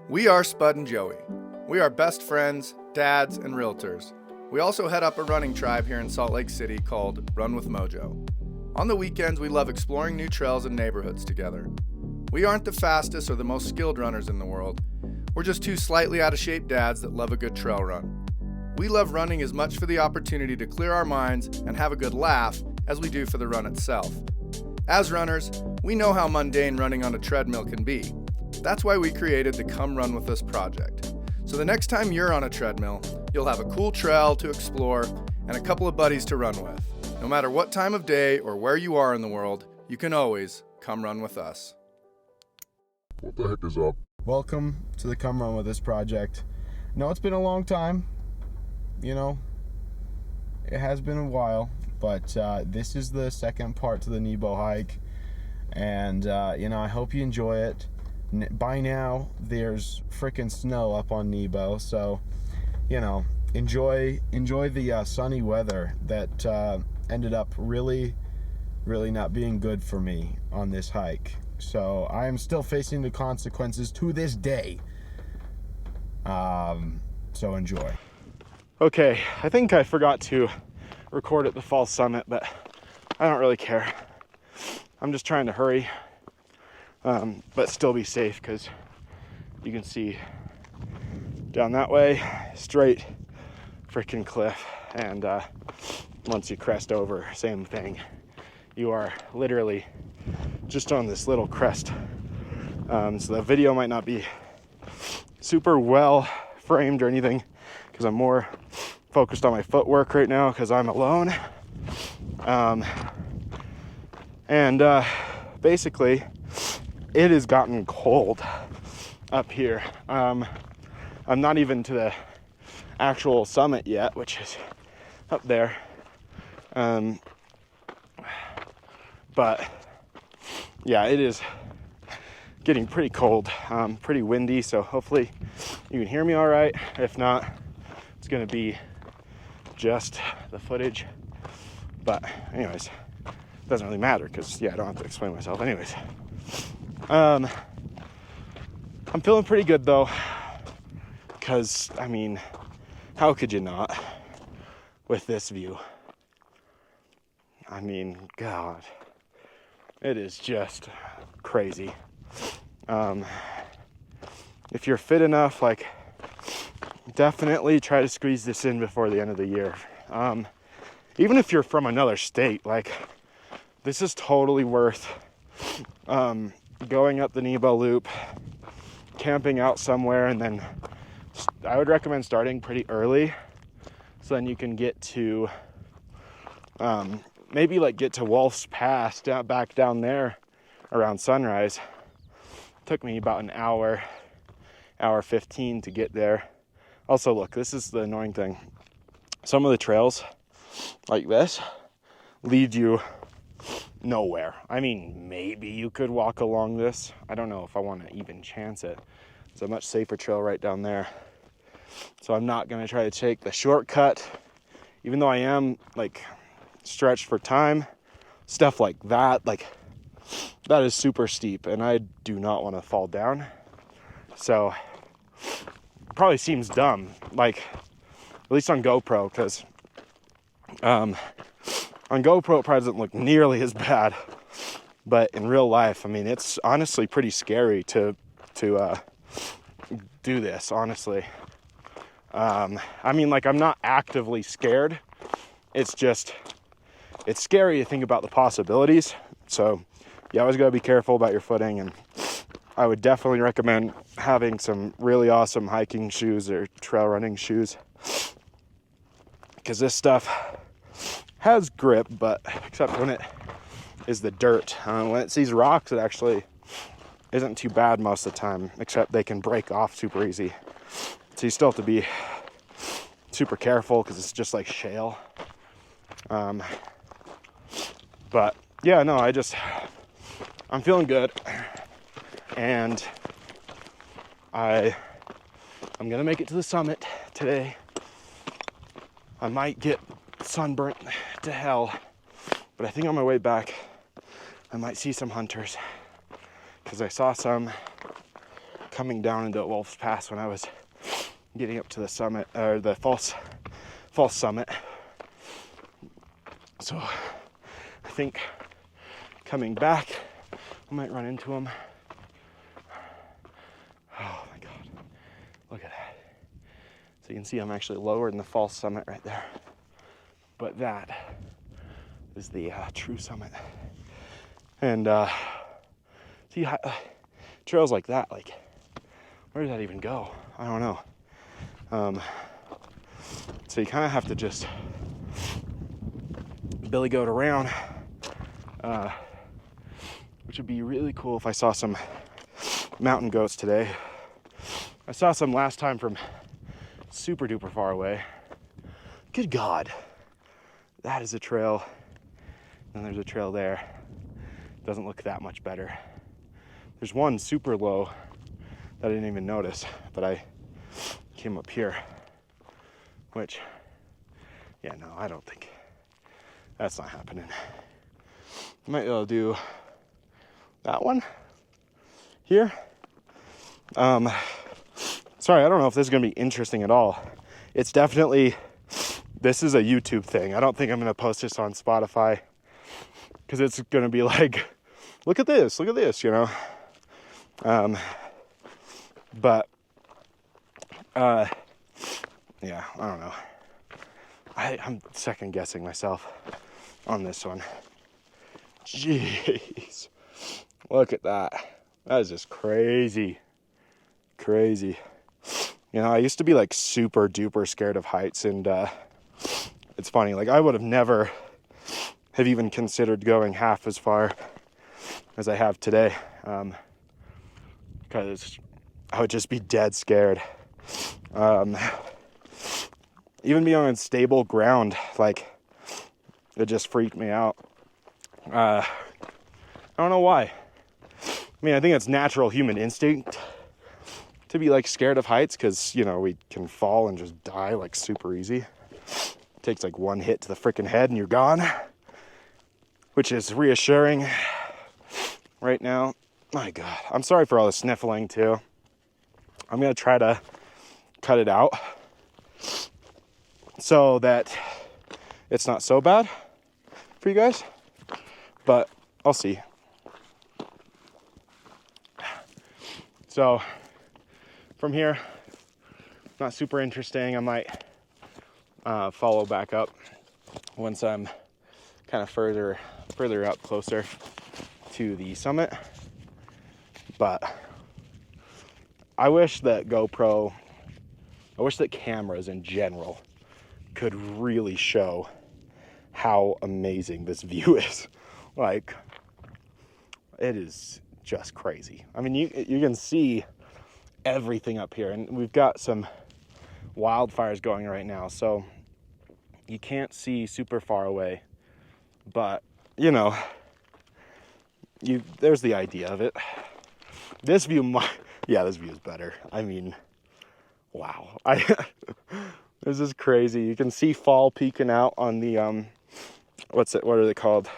We are Spud and Joey. We are best friends, dads, and realtors. We also head up a running tribe here in Salt Lake City called Run with Mojo. On the weekends, we love exploring new trails and neighborhoods together. We aren't the fastest or the most skilled runners in the world. We're just two slightly out of shape dads that love a good trail run. We love running as much for the opportunity to clear our minds and have a good laugh as we do for the run itself. As runners, we know how mundane running on a treadmill can be. That's why we created the Come Run With Us project. So the next time you're on a treadmill, you'll have a cool trail to explore and a couple of buddies to run with. No matter what time of day or where you are in the world, you can always come run with us. What the heck is up? Welcome to the Come Run With Us project. No, it's been a long time. You know, it has been a while, but this is the second part to the Nebo hike. And, I hope you enjoy it. By now, there's frickin' snow up on Nebo, so, enjoy the sunny weather that ended up really not being good for me on this hike. So I am still facing the consequences to this day. So enjoy. Okay, I think I forgot to record at the fall summit, but I don't really care. I'm just trying to hurry, but still be safe, because you can see down that way, straight freaking cliff, and once you crest over, same thing. You are literally just on this little crest. So the video might not be super well framed or anything, because I'm more focused on my footwork right now because I'm alone. Basically, it has gotten cold up here. I'm not even to the actual summit yet, which is up there. But yeah, it is getting pretty cold, pretty windy, so hopefully you can hear me all right. If not, it's gonna be just the footage. But anyways, it doesn't really matter, because I don't have to explain myself anyways. I'm feeling pretty good though, because how could you not with this view? God, it is just crazy. If you're fit enough, definitely try to squeeze this in before the end of the year. Even if you're from another state, this is totally worth going up the Nebo loop, camping out somewhere, and then I would recommend starting pretty early, so then you can get to maybe get to Wolf's Pass back down there around sunrise. Took me about an hour 15 to get there. Also, look, this is the annoying thing. Some of the trails like this lead you nowhere. Maybe you could walk along this. I don't know if I want to even chance it. It's a much safer trail right down there. So I'm not going to try to take the shortcut, even though I am stretched for time. Stuff like that, that is super steep, and I do not want to fall down. So probably seems dumb, at least on GoPro, because on GoPro it probably doesn't look nearly as bad, but in real life, it's honestly pretty scary to do this, honestly. I'm not actively scared. It's just, it's scary to think about the possibilities. So you always gotta be careful about your footing, and I would definitely recommend having some really awesome hiking shoes or trail running shoes, because this stuff has grip, but except when it is the dirt. When it sees rocks, it actually isn't too bad most of the time, except they can break off super easy. So you still have to be super careful, because it's just like shale. But yeah, no, I'm feeling good, and I'm gonna make it to the summit today. I might get sunburnt to hell, but I think on my way back I might see some hunters, because I saw some coming down into Wolf's Pass when I was getting up to the summit, or the false summit. So I think coming back, I might run into him. Oh my God, look at that. So you can see I'm actually lower than the false summit right there. But that is the true summit. And see, trails like that, like, where does that even go? I don't know. So you kind of have to just billy goat around, which would be really cool if I saw some mountain goats today. I saw some last time from super duper far away. Good God, that is a trail. And there's a trail there. Doesn't look that much better. There's one super low that I didn't even notice, but I came up here, which, yeah, no, I don't think that's not happening. Might be able to do that one here. Sorry, I don't know if this is gonna be interesting at all. It's definitely, this is a YouTube thing. I don't think I'm gonna post this on Spotify because it's gonna be like, look at this, you know? But yeah, I don't know. I'm second guessing myself on this one. Jeez, look at that. That is just crazy. You know, I used to be like super duper scared of heights, and it's funny, like I would have never have even considered going half as far as I have today, because I would just be dead scared. Even being on stable ground, like, it just freaked me out. I don't know why. I mean, I think it's natural human instinct to be like scared of heights, because, you know, we can fall and just die like super easy. It takes like one hit to the freaking head and you're gone, which is reassuring right now. My God, I'm sorry for all the sniffling too. I'm gonna try to cut it out so that it's not so bad for you guys, but I'll see. So from here, not super interesting. I might follow back up once I'm kind of further up, closer to the summit. But I wish that cameras in general could really show how amazing this view is. Like, it is just crazy. I mean, you can see everything up here, and we've got some wildfires going right now, so you can't see super far away, but you know, there's the idea of it. This view this view is better. I mean, wow. This is crazy. You can see fall peeking out on the what are they called?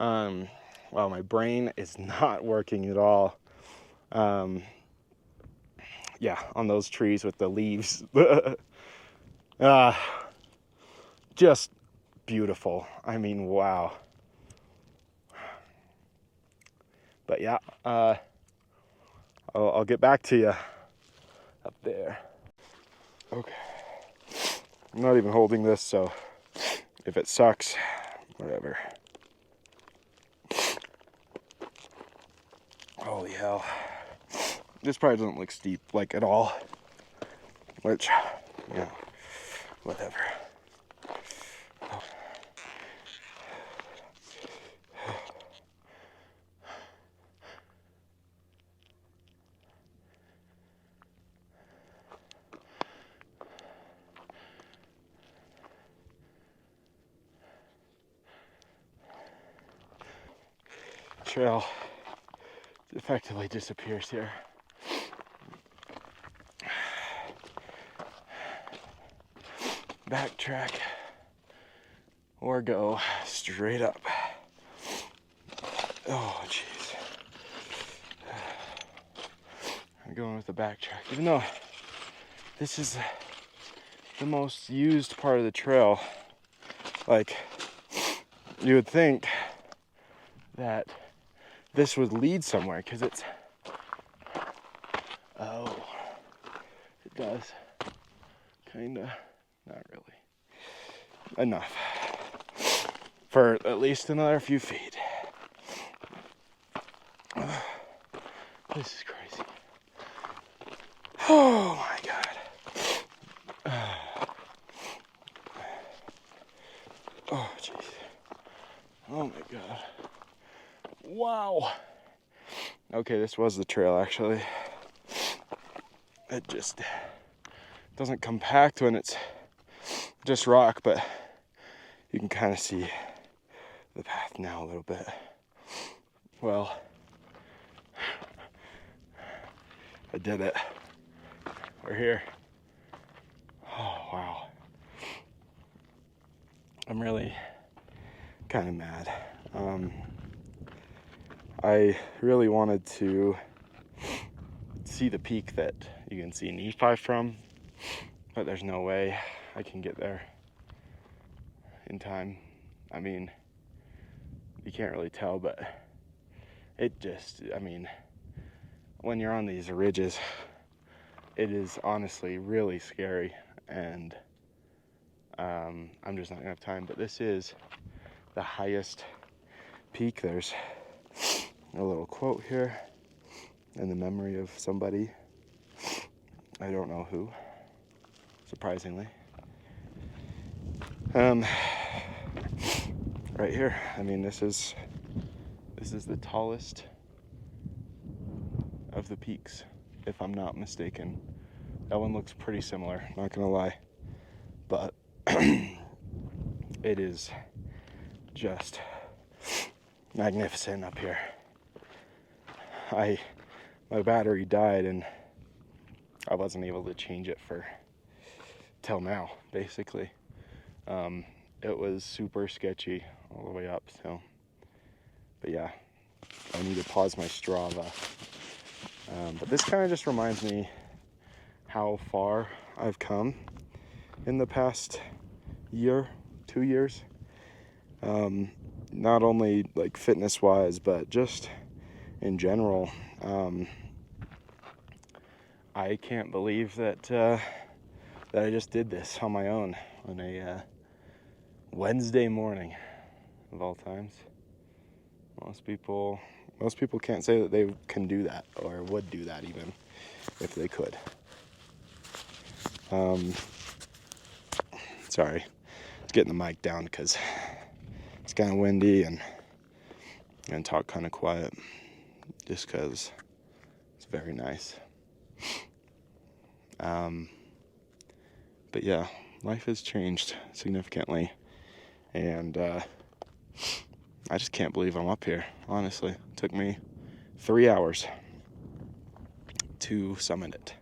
Wow, my brain is not working at all. Yeah, on those trees with the leaves. Just beautiful. I mean, wow. But yeah, I'll get back to you up there. Okay. I'm not even holding this, so if it sucks, whatever. Holy hell. This probably doesn't look steep, like, at all. Which, you know, whatever. Trail effectively disappears here. Backtrack or go straight up. Oh, jeez. going with the backtrack, even though this is the most used part of the trail. Like, you would think that this would lead somewhere, because it's, oh, it does, kinda, not really, enough for at least another few feet. This is crazy. Oh my God. Oh jeez. Oh my God. Wow. Okay, this was the trail actually. It just doesn't compact when it's just rock, but you can kind of see the path now a little bit. Well, I did it. We're here. Oh, wow. I'm really kind of mad. I really wanted to see the peak that you can see Nephi from, but there's no way I can get there in time. I mean, you can't really tell, but it just, I mean, when you're on these ridges, it is honestly really scary, and I'm just not gonna have time. But this is the highest peak. There's a little quote here in the memory of somebody, I don't know who, surprisingly. Right here, I mean, this is the tallest of the peaks, if I'm not mistaken. That one looks pretty similar, not gonna lie, but it is just magnificent up here. My battery died and I wasn't able to change it till now, basically. It was super sketchy all the way up, so, but yeah, I need to pause my Strava. But this kind of just reminds me how far I've come in the past year, 2 years. Not only like fitness wise, but just in general. I can't believe that I just did this on my own on a Wednesday morning of all times. Most people can't say that they can do that or would do that even if they could. Sorry, let's getting the mic down because it's kind of windy and I'm gonna talk kind of quiet just because it's very nice. But yeah, life has changed significantly, and I just can't believe I'm up here, honestly. It took me 3 hours to summit it,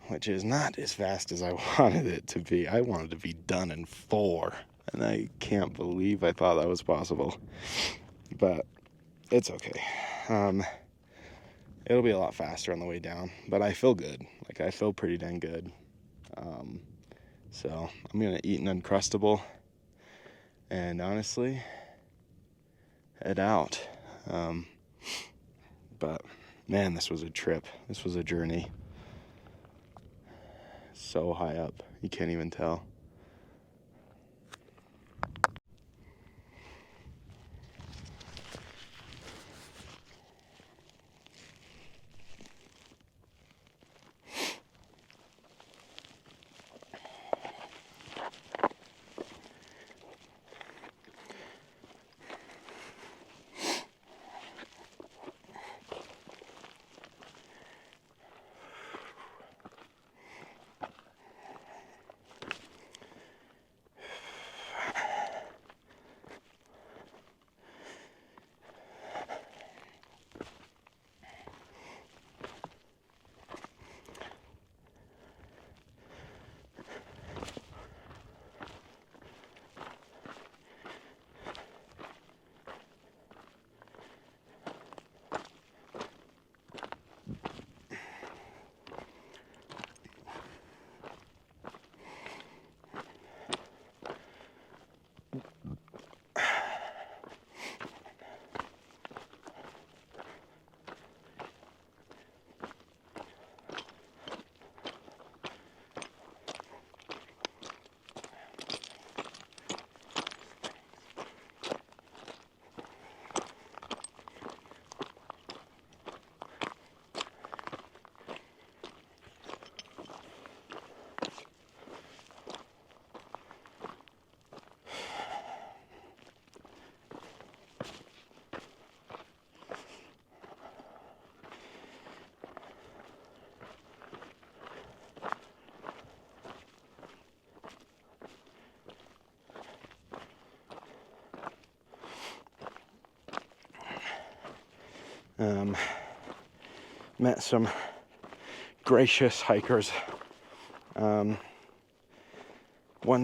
which is not as fast as I wanted it to be. I wanted to be done in 4, and I can't believe I thought that was possible, but it's okay. It'll be a lot faster on the way down, but I feel good. Like, I feel pretty dang good. So I'm gonna eat an Uncrustable and honestly head out. But man, this was a trip. This was a journey. So high up, you can't even tell. Met some gracious hikers. One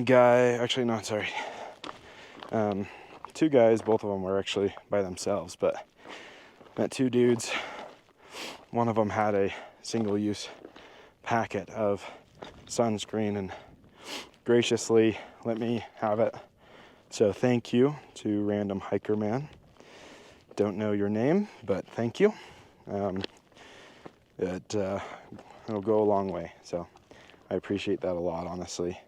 guy, actually, no, sorry. Two guys, both of them were actually by themselves, but met two dudes. One of them had a single-use packet of sunscreen and graciously let me have it. So thank you to Random Hiker Man. Don't know your name, but thank you. It'll go a long way, so I appreciate that a lot, honestly.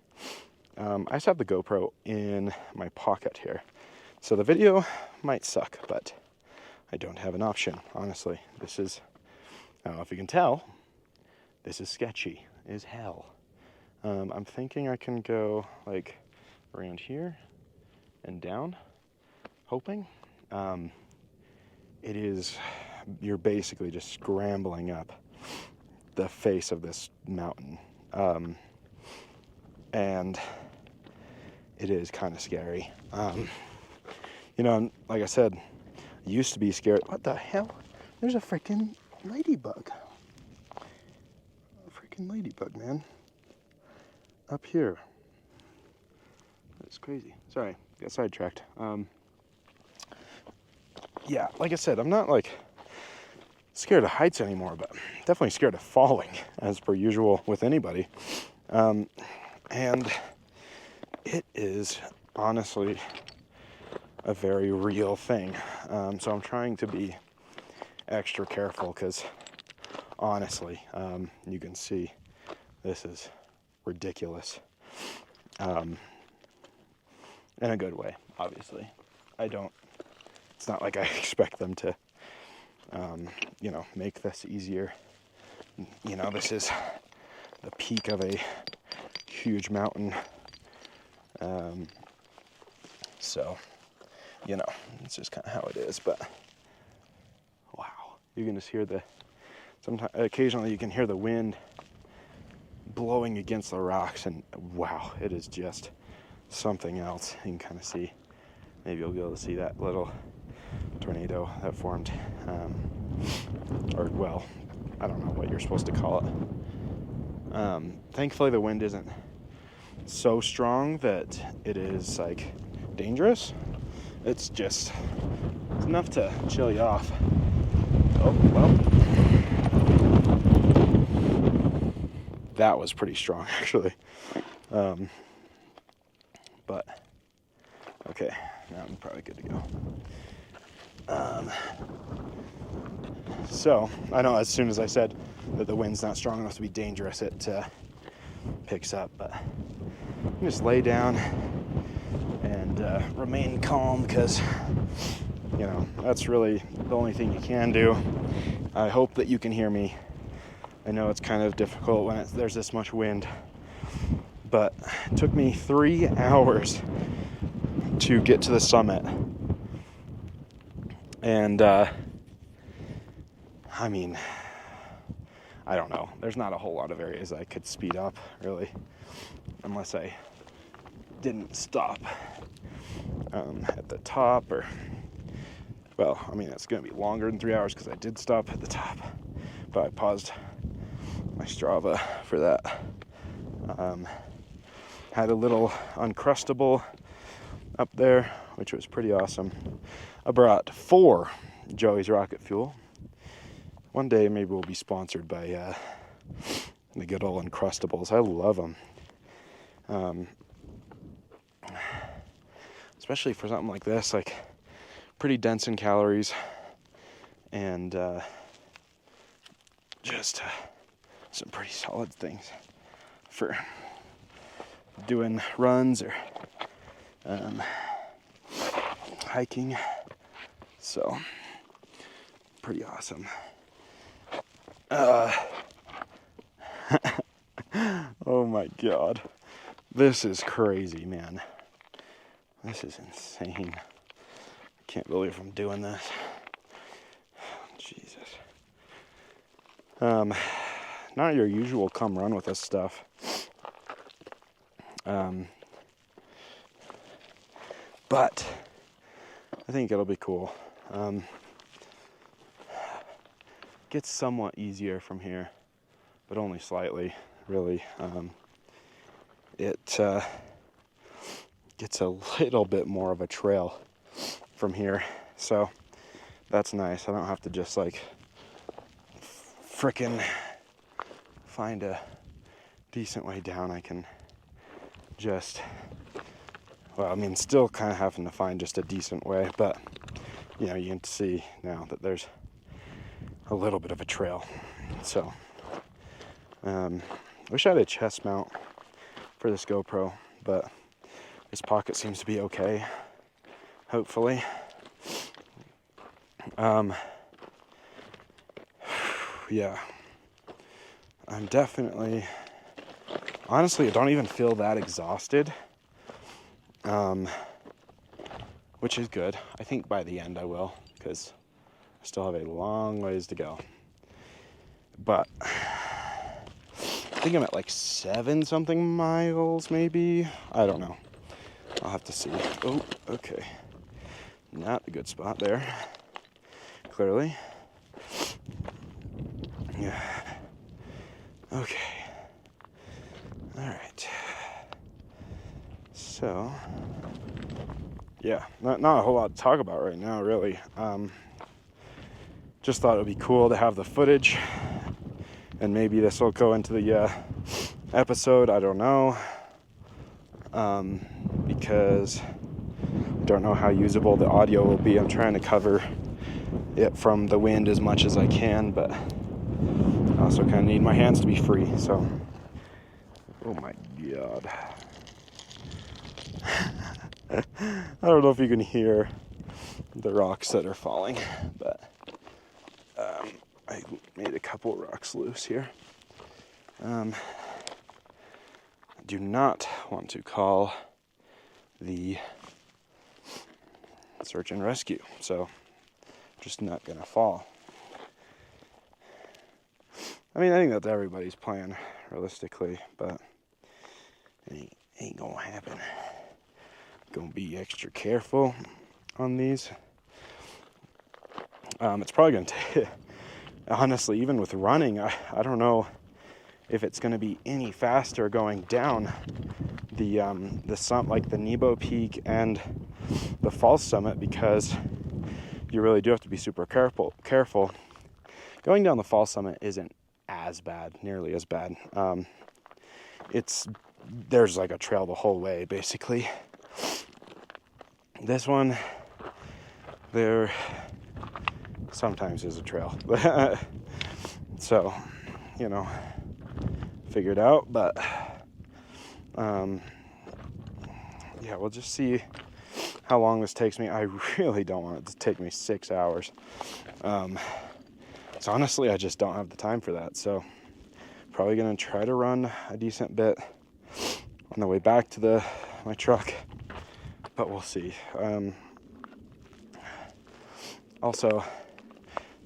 I just have the GoPro in my pocket here, so the video might suck, but I don't have an option, honestly. This is, I don't know if you can tell, this is sketchy as hell. I'm thinking I can go like around here and down, hoping. You're basically just scrambling up the face of this mountain. And it is kind of scary. Like I said, I used to be scared. What the hell? There's a freaking ladybug. A freaking ladybug, man. Up here. That's crazy. Sorry, got sidetracked. Yeah, like I said, I'm not like scared of heights anymore, but definitely scared of falling, as per usual with anybody. And it is honestly a very real thing. So I'm trying to be extra careful because honestly, you can see this is ridiculous. In a good way, obviously. It's not like I expect them to, make this easier. This is the peak of a huge mountain. So, it's just kind of how it is, but wow. You can just hear occasionally you can hear the wind blowing against the rocks, and wow, it is just something else. You can kind of see, maybe you'll be able to see that little tornado that formed, I don't know what you're supposed to call it. Thankfully the wind isn't so strong that it is like dangerous. It's enough to chill you off. Oh, well. That was pretty strong, actually. But, okay, now I'm probably good to go. So, I know as soon as I said that the wind's not strong enough to be dangerous, it picks up, but you just lay down and remain calm, because that's really the only thing you can do. I hope that you can hear me. I know it's kind of difficult when there's this much wind, but it took me 3 hours to get to the summit. And I don't know. There's not a whole lot of areas I could speed up, really, unless I didn't stop at the top, it's going to be longer than 3 hours because I did stop at the top, but I paused my Strava for that. Had a little Uncrustable up there, which was pretty awesome. I brought 4 Joey's Rocket Fuel. One day maybe we'll be sponsored by the good old Uncrustables. I love them. Especially for something like this, like pretty dense in calories, and just some pretty solid things for doing runs or hiking. So pretty awesome. Oh my god, this is crazy, man. This is insane. I can't believe I'm doing this. Jesus. Not your usual come run with us stuff. But I think it'll be cool. gets somewhat easier from here, but only slightly, really. It gets a little bit more of a trail from here, so that's nice. I don't have to just like frickin' find a decent way down. I can just, well, I mean, still kind of having to find just a decent way, but you know, you can see now that there's a little bit of a trail. So wish I had a chest mount for this GoPro, but this pocket seems to be okay, hopefully. Yeah, I'm definitely, honestly, I don't even feel that exhausted, which is good. I think by the end I will, because I still have a long ways to go. But I think I'm at like 7-something miles, maybe. I don't know. I'll have to see. Oh, okay. Not a good spot there, clearly. Yeah. Okay. All right. So, yeah, not a whole lot to talk about right now, really. Just thought it would be cool to have the footage, and maybe this will go into the episode. I don't know, because I don't know how usable the audio will be. I'm trying to cover it from the wind as much as I can, but I also kind of need my hands to be free, so. Oh my God. I don't know if you can hear the rocks that are falling, but I made a couple rocks loose here. I do not want to call the search and rescue, so I'm just not gonna fall. I mean, I think that's everybody's plan, realistically, but it ain't gonna happen. Gonna be extra careful on these. It's probably gonna take, honestly, even with running, I don't know if it's gonna be any faster going down the summit, like the Nebo peak and the false summit, because you really do have to be super careful. Going down the false summit isn't as bad, nearly as bad. There's like a trail the whole way, basically. This one, there sometimes is a trail. So, you know, figure it out, but yeah, we'll just see how long this takes me. I really don't want it to take me 6 hours. So honestly, I just don't have the time for that. So probably gonna try to run a decent bit on the way back to my truck, but we'll see. Also,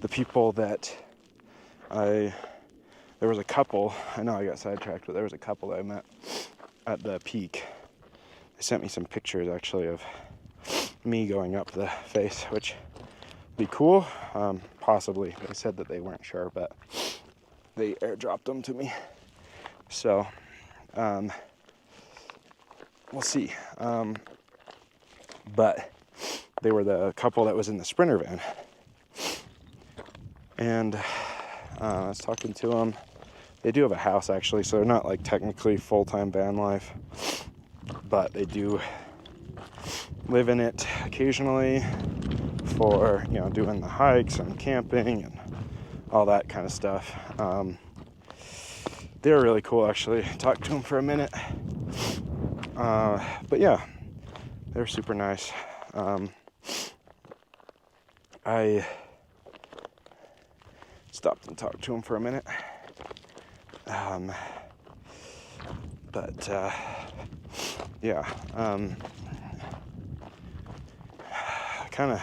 the people that there was a couple, I know I got sidetracked, but there was a couple that I met at the peak. They sent me some pictures, actually, of me going up the face, which would be cool, possibly. They said that they weren't sure, but they airdropped them to me. So, we'll see. But they were the couple that was in the Sprinter van. And I was talking to them. They do have a house, actually, so they're not like technically full-time van life, but they do live in it occasionally for, you know, doing the hikes and camping and all that kind of stuff. They were really cool, actually. Talked to them for a minute. But yeah, they were super nice. I stopped and talked to him for a minute. Yeah, kind of,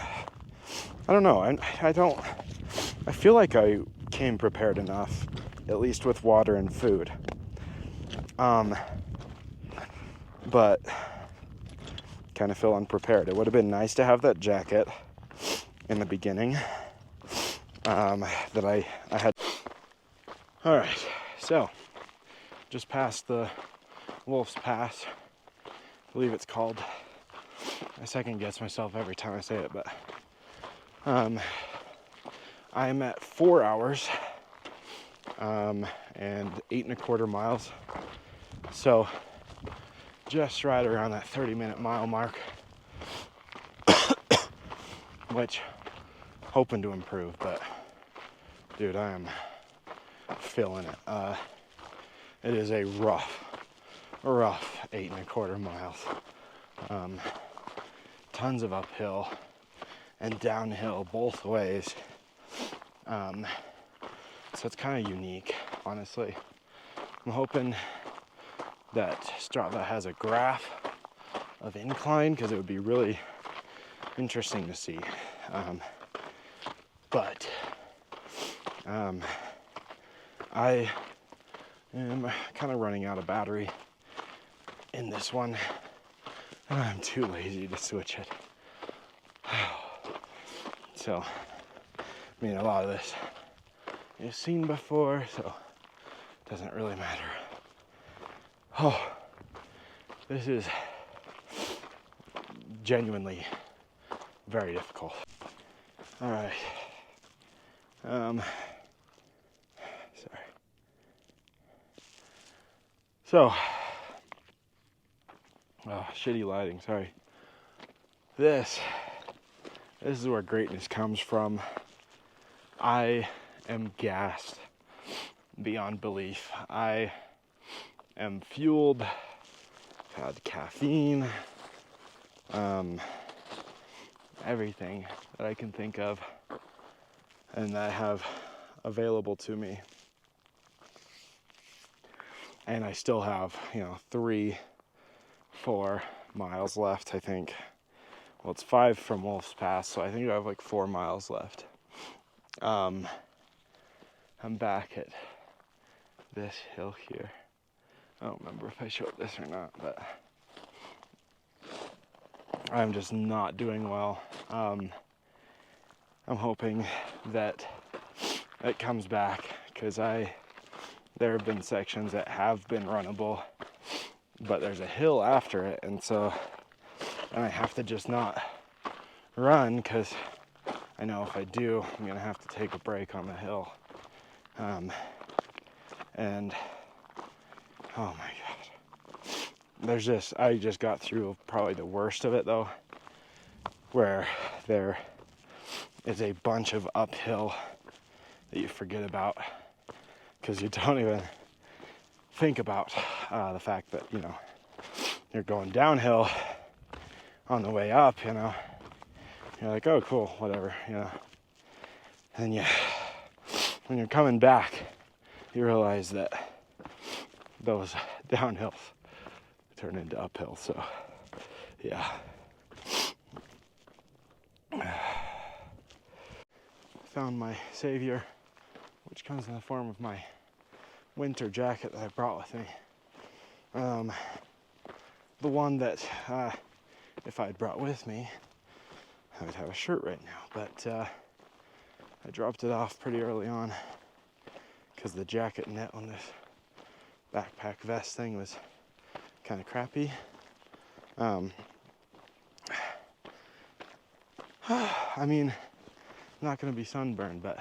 I don't know. I feel like I came prepared enough, at least with water and food. But kind of feel unprepared. It would have been nice to have that jacket in the beginning. that I had. All right, so just past the Wolf's Pass, I believe it's called. I second guess myself every time I say it, but I'm at 4 hours and 8.25 miles. So just right around that 30-minute mile mark, which hoping to improve, but dude, I am feeling it. It is a rough 8.25 miles. Tons of uphill and downhill both ways. So it's kind of unique, honestly. I'm hoping that Strava has a graph of incline, because it would be really interesting to see. But I am kind of running out of battery in this one, and I'm too lazy to switch it. So, I mean, a lot of this you've seen before, so it doesn't really matter. Oh, this is genuinely very difficult. All right. Sorry. So, shitty lighting, sorry. This is where greatness comes from. I am gassed beyond belief. I am fueled, had caffeine, everything that I can think of and that I have available to me. And I still have, 3-4 miles left, I think. Well, it's 5 from Wolf's Pass, so I think I have like 4 miles left. I'm back at this hill here. I don't remember if I showed this or not, but I'm just not doing well. I'm hoping that it comes back, because there have been sections that have been runnable, but there's a hill after it, and I have to just not run, because I know if I do, I'm gonna have to take a break on the hill. And oh my god, I just got through probably the worst of it though, where there is a bunch of uphill that you forget about, because you don't even think about the fact that you're going downhill on the way up. You're like, oh cool, whatever, and when you're coming back, you realize that those downhills turn into uphills. So yeah, found my savior, which comes in the form of my winter jacket that I brought with me. The one that if I'd brought with me, I would have a shirt right now, but I dropped it off pretty early on because the jacket net on this backpack vest thing was kind of crappy. I mean, I'm not going to be sunburned, but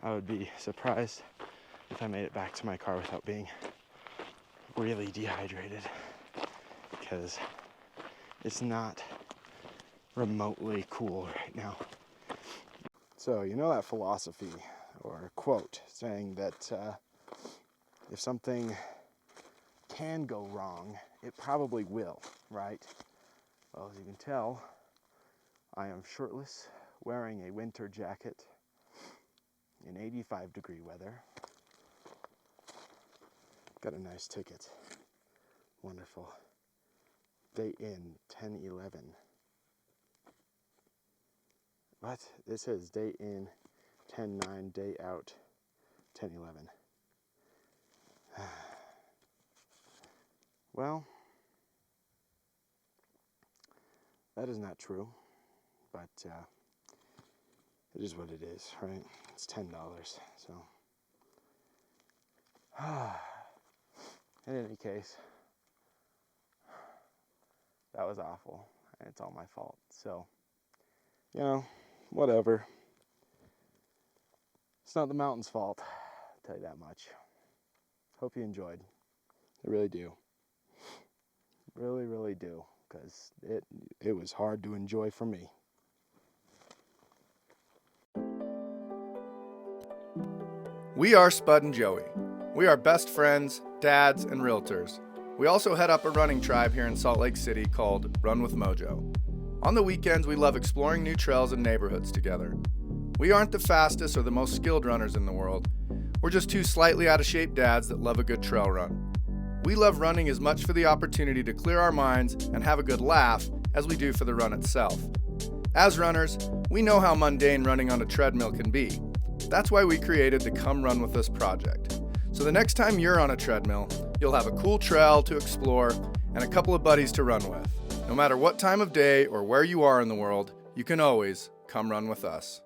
I would be surprised if I made it back to my car without being really dehydrated, because it's not remotely cool right now. So that philosophy or quote saying that if something can go wrong, it probably will, right? Well, as you can tell, I am shirtless, wearing a winter jacket in 85-degree weather. Got a nice ticket. Wonderful. Day in, 10/11. What? This says day in, 10/9, day out, 10/11. Well, that is not true, but it is what it is, right? It's $10, so. In any case, that was awful, and it's all my fault. So, whatever. It's not the mountain's fault, I'll tell you that much. Hope you enjoyed. I really do. Really, really do, because it was hard to enjoy for me. We are Spud and Joey. We are best friends, dads, and realtors. We also head up a running tribe here in Salt Lake City called Run with Mojo. On the weekends, we love exploring new trails and neighborhoods together. We aren't the fastest or the most skilled runners in the world. We're just two slightly out of shape dads that love a good trail run. We love running as much for the opportunity to clear our minds and have a good laugh as we do for the run itself. As runners, we know how mundane running on a treadmill can be. That's why we created the Come Run With Us project. So the next time you're on a treadmill, you'll have a cool trail to explore and a couple of buddies to run with. No matter what time of day or where you are in the world, you can always come run with us.